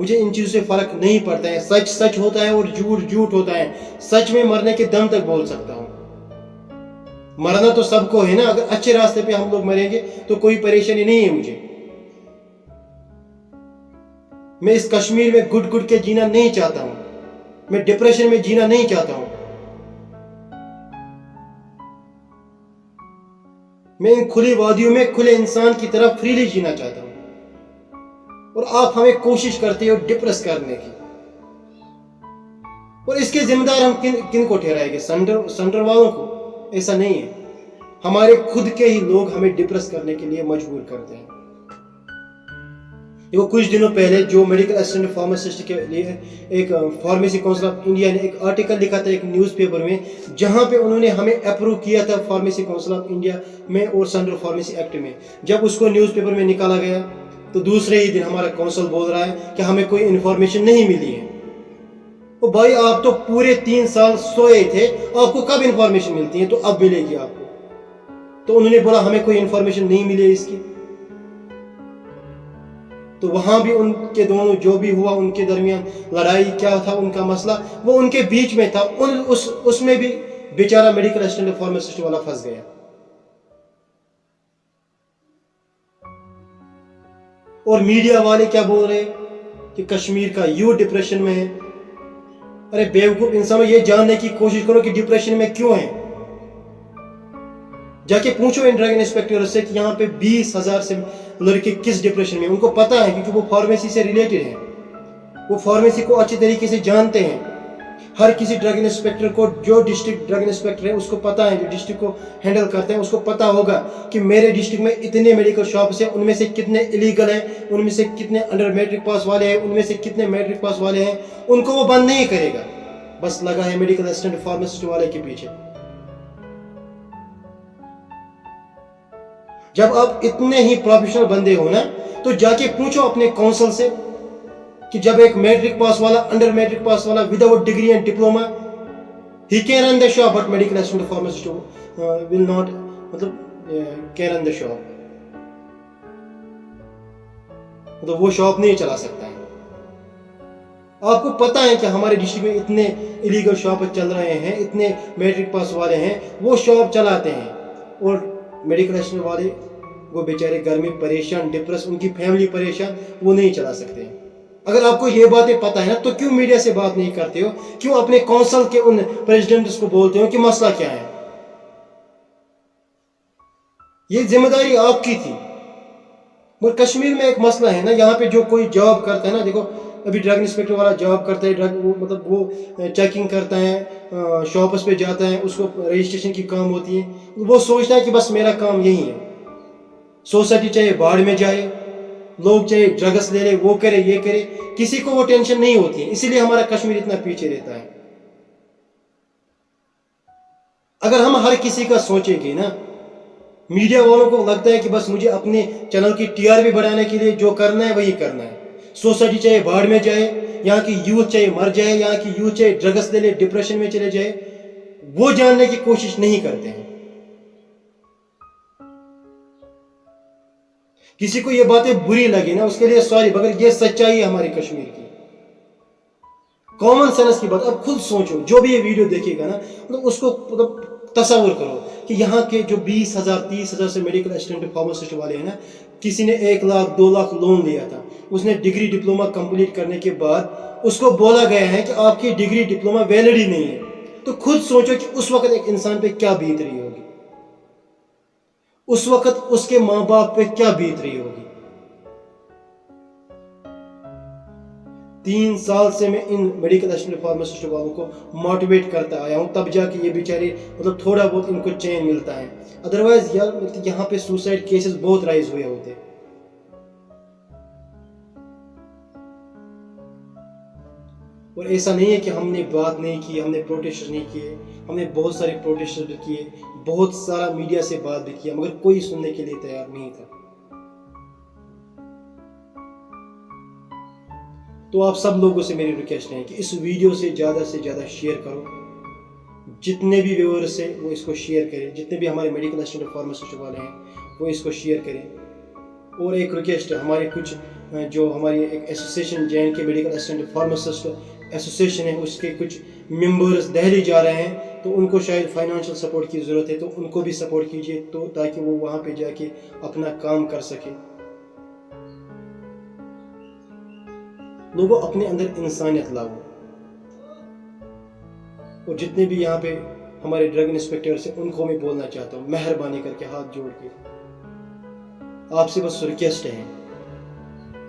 مجھے ان چیزوں سے فرق نہیں پڑتا ہے. سچ سچ ہوتا ہے اور جھوٹ جھوٹ ہوتا ہے. سچ میں مرنے کے دم تک بول سکتا ہوں. مرنا تو سب کو ہے نا. اگر اچھے راستے پہ ہم لوگ مریں گے تو کوئی پریشانی نہیں ہے مجھے. میں اس کشمیر میں گٹ گٹ کے جینا نہیں چاہتا ہوں. میں ڈپریشن میں جینا نہیں چاہتا ہوں. میں ان کھلی وادیوں میں کھلے انسان کی طرح فریلی جینا چاہتا ہوں. اور آپ ہمیں کوشش کرتے ہو ڈپریس کرنے کی. اور اس کے ذمہ دار ہم کن کو ٹھہرائیں گے؟ سینٹر والوں کو؟ ایسا نہیں ہے. ہمارے خود کے ہی لوگ ہمیں ڈپریس کرنے کے لیے مجبور کرتے ہیں. وہ کچھ دنوں پہلے جو میڈیکل اسسٹنٹ فارماسسٹ کے لیے ایک فارمیسی کونسل آف انڈیا نے ایک آرٹیکل لکھا تھا ایک نیوز پیپر میں، جہاں پہ انہوں نے ہمیں اپروو کیا تھا فارمیسی کونسل آف انڈیا میں اور سینٹرل فارمیسی ایکٹ میں. جب اس کو نیوز پیپر میں نکالا گیا تو دوسرے ہی دن ہمارا کونسل بول رہا ہے کہ ہمیں کوئی انفارمیشن نہیں ملی ہے. تو بھائی آپ تو پورے 3 سال سوئے تھے، آپ کو کب انفارمیشن ملتی ہے؟ تو اب ملے گی آپ کو. تو انہوں نے بولا ہمیں کوئی انفارمیشن نہیں ملی اس کی. تو وہاں بھی ان کے دونوں جو بھی ہوا ان کے درمیان لڑائی کیا تھا، ان کا مسئلہ وہ ان کے بیچ میں تھا. اس میں بھی بیچارہ میڈیکل اسسٹنٹ فارماسسٹ والا پھنس گیا. اور میڈیا والے کیا بول رہے کہ کشمیر کا یوتھ ڈپریشن میں ہے. ارے بیوقوف انسانوں، یہ جاننے کی کوشش کرو کہ ڈپریشن میں کیوں ہیں. جا کے پوچھو ان ڈرگ انسپیکٹر سے کہ یہاں پہ 20,000 سے لڑکے کس ڈپریشن میں. ان کو پتا ہے کیونکہ وہ فارمیسی سے ریلیٹڈ ہیں. وہ فارمیسی کو اچھی طریقے سے جانتے ہیں. ہر کسی ڈرگ انسپیکٹر کو، جو ڈسٹرکٹ ڈرگ انسپیکٹر ہے اس کو پتا ہے، جو ڈسٹرکٹ کو ہینڈل کرتے ہیں اس کو پتا ہوگا کہ میرے ڈسٹرکٹ میں اتنے میڈیکل شاپس ہیں، ان میں سے کتنے الیگل ہیں، ان میں سے کتنے انڈر میٹرک پاس والے ہیں، ان میں سے کتنے میٹرک پاس والے ہیں. ان کو وہ بند نہیں کرے گا. بس لگا ہے میڈیکل اسسٹنٹ فارماسسٹ والے کے پیچھے. جب آپ اتنے ہی پروفیشنل بندے ہو نا تو جا کے پوچھو اپنے کونسل سے کہ جب ایک میٹرک پاس والا، انڈر میٹرک پاس والا without degree and diploma he can run the shop but medical assistant pharmacist will not can run the shop. وہ شاپ نہیں چلا سکتا ہے. آپ کو پتا ہے کہ ہمارے ڈسٹرکٹ میں اتنے الیگل شاپ چل رہے ہیں، اتنے میٹرک پاس والے ہیں وہ شاپ چلاتے ہیں، اور میڈیکل اسسٹنٹ والے وہ بیچارے گھر میں پریشان، ڈپریس، ان کی فیملی پریشان، وہ نہیں چلا سکتے. اگر آپ کو یہ باتیں پتہ ہے نا تو کیوں میڈیا سے بات نہیں کرتے ہو؟ کیوں اپنے کونسل کے ان پریزیڈنٹس کو بولتے ہو کہ مسئلہ کیا ہے؟ یہ ذمہ داری آپ کی تھی. مگر کشمیر میں ایک مسئلہ ہے نا، یہاں پہ جو کوئی جاب کرتا ہے نا، دیکھو ابھی ڈرگ انسپیکٹر والا جاب کرتا ہے، وہ چیکنگ کرتا ہے، شاپس پہ جاتا ہے، اس کو رجسٹریشن کی کام ہوتی ہے. وہ سوچتا ہے کہ بس میرا کام یہی ہے. سوسائٹی چاہے باڑ میں جائے، لوگ چاہے ڈرگس لے لے، وہ کرے یہ کرے، کسی کو وہ ٹینشن نہیں ہوتی ہے. اسی لیے ہمارا کشمیر اتنا پیچھے رہتا ہے. اگر ہم ہر کسی کا سوچیں گے نا، میڈیا والوں کو لگتا ہے کہ بس مجھے اپنے چینل کی TRP بڑھانے کے لیے جو کرنا ہے وہی کرنا ہے. سوسائٹی چاہے باڑ میں جائے، یہاں کی یوتھ چاہے مر جائے، یہاں کی یوتھ چاہے ڈرگس لے لے، ڈپریشن میں چلے جائے، وہ جاننے کی کوشش نہیں کرتے ہیں. کسی کو یہ باتیں بری لگی نا، اس کے لیے سوری، مگر یہ سچائی ہے ہماری کشمیر کی. کامن سینس کی بات. اب خود سوچو، جو بھی یہ ویڈیو دیکھے گا نا، اس کو تصور کرو کہ یہاں کے جو 20,000 30,000 سے میڈیکل اسسٹنٹ فارماسسٹ والے ہیں نا، کسی نے 1 لاکھ 2 لاکھ لون لیا تھا. اس نے ڈگری ڈپلوما کمپلیٹ کرنے کے بعد اس کو بولا گیا ہے کہ آپ کی ڈگری ڈپلوما ویلڈ ہی نہیں ہے. تو خود سوچو کہ اس وقت ایک انسان پہ کیا بیت رہی ہوگی، اس وقت اس کے ماں باپ پہ کیا بیت رہی ہوگی. 3 سال سے میں ان میڈیکل اسسٹنٹ فارماسسٹ والوں کو موٹیویٹ کرتا آیا ہوں، تب جا کے یہ بیچارے تھوڑا بہت ان کو چین ملتا ہے. ادروائز یہاں پہ سوسائڈ کیسز بہت رائز ہوئے ہوتے. اور ایسا نہیں ہے کہ ہم نے بات نہیں کی، ہم نے پروٹیسٹ نہیں کیے. ہم نے بہت سارے پروٹیسٹ کیے، بہت سارا میڈیا سے بات بھی کیا، مگر کوئی سننے کے لیے تیار نہیں تھا. تو آپ سب لوگوں سے میری ریکویسٹ ہے کہ اس ویڈیو سے زیادہ شیئر کرو. جتنے بھی ویورز ہیں وہ اس کو شیئر کریں، جتنے بھی ہمارے میڈیکل اسسٹنٹ فارماسسٹ والے ہیں وہ اس کو شیئر کریں. اور ایک ریکویسٹ ہے، ہمارے کچھ جو ہماری ایک association JNK medical assistant pharmacist association ہے، اس کے کچھ ممبرز دہلی جا رہے ہیں، تو ان کو شاید فائنانشیل سپورٹ کی ضرورت ہے، تو ان کو بھی سپورٹ کیجیے تو تاکہ وہ وہاں پہ جا کے اپنا کام کر سکے. لوگوں اپنے اندر انسانیت لاؤ، اور جتنے بھی یہاں پہ ہمارے ڈرگ انسپیکٹرس ہیں ان کو میں بولنا چاہتا ہوں، مہربانی کر کے ہاتھ جوڑ کے آپ سے بس ریکویسٹ ہے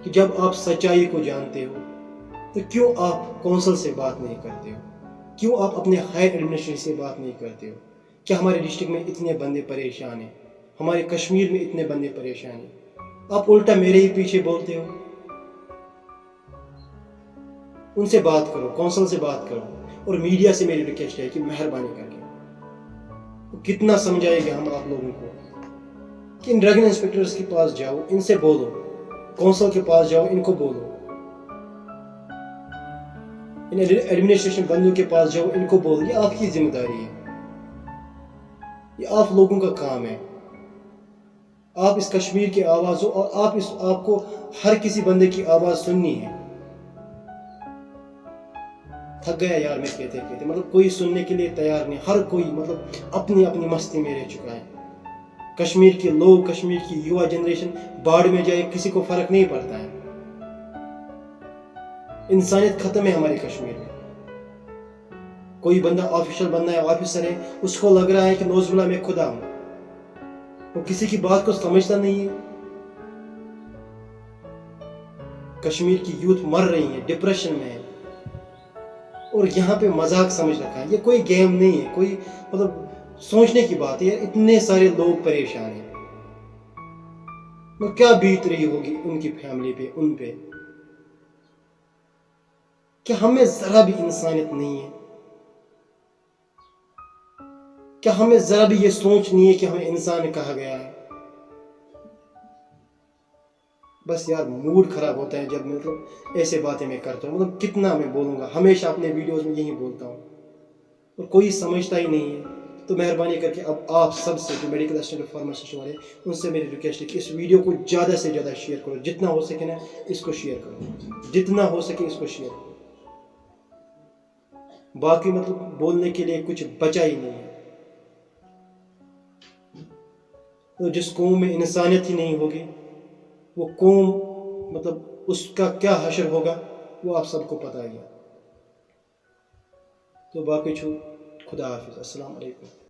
کہ جب آپ سچائی کو جانتے ہو تو کیوں آپ کونسل سے بات نہیں کرتے ہو؟ کیوں آپ اپنے ہائر ایڈمنسٹریشن سے بات نہیں کرتے ہو؟ کیا ہمارے ڈسٹرکٹ میں اتنے بندے پریشان ہیں، ہمارے کشمیر میں اتنے بندے پریشان ہیں، آپ الٹا میرے ہی پیچھے بولتے ہو؟ ان سے بات کرو، کونسل سے بات کرو. اور میڈیا سے میری ریکویسٹ ہے کہ مہربانی کر کے کتنا سمجھائے گا ہم آپ لوگوں کو کہ ان ڈرگ انسپیکٹرز کے پاس جاؤ، ان سے بولو، کونسل کے پاس جاؤ، ان کو بولو، ان ایڈمنسٹریشن بندوں کے پاس جاؤ، ان کو بولو. یہ آپ کی ذمہ داری ہے، یہ آپ لوگوں کا کام ہے. آپ اس کشمیر کی آواز ہو، اور آپ کو ہر کسی بندے کی آواز سننی ہے. تھک گیا یار میں کہتے کہتے، مطلب کوئی سننے کے لیے تیار نہیں، ہر کوئی مطلب اپنی اپنی مستی میں رہ چکا ہے. کشمیر کے لوگ، کشمیر کی یوا جنریشن باڑ میں جائے، کسی کو فرق نہیں پڑتا ہے. انسانیت ختم ہے ہمارے کشمیر میں. کوئی بندہ آفیشل بندہ ہے، آفیسر ہے، اس کو لگ رہا ہے کہ نوز باللہ میں خدا ہوں، وہ کسی کی بات کو سمجھتا نہیں ہے. کشمیر کی یوتھ مر رہی ہے، ڈپریشن میں ہے، اور یہاں پہ مذاق سمجھ رکھا ہے. یہ کوئی گیم نہیں ہے، کوئی مطلب سوچنے کی بات ہے. اتنے سارے لوگ پریشان ہیں، کیا بیت رہی ہوگی ان کی فیملی پہ، ان پہ. کیا ہمیں ذرا بھی انسانیت نہیں ہے؟ کیا ہمیں ذرا بھی یہ سوچ نہیں ہے کہ ہمیں انسان کہا گیا ہے؟ بس یار موڈ خراب ہوتا ہے جب مطلب ایسے باتیں میں کرتا ہوں. مطلب کتنا میں بولوں گا، ہمیشہ اپنے ویڈیوز میں یہی بولتا ہوں، اور کوئی سمجھتا ہی نہیں ہے. تو مہربانی کر کے اب آپ سب سے، جو میڈیکل اسسٹنٹ فارماسسٹ والے، ان سے میری ریکویسٹ ہے کہ اس ویڈیو کو زیادہ سے زیادہ شیئر کرو. جتنا ہو سکے نا اس کو شیئر کرو، جتنا ہو سکے اس کو شیئر کرو. باقی مطلب بولنے کے لیے کچھ بچا ہی نہیں ہے. تو جس قوم میں انسانیت ہی نہیں ہوگی، وہ قوم مطلب اس کا کیا حشر ہوگا وہ آپ سب کو پتہ ہی ہے. تو باقی چھو، خدا حافظ، السلام علیکم.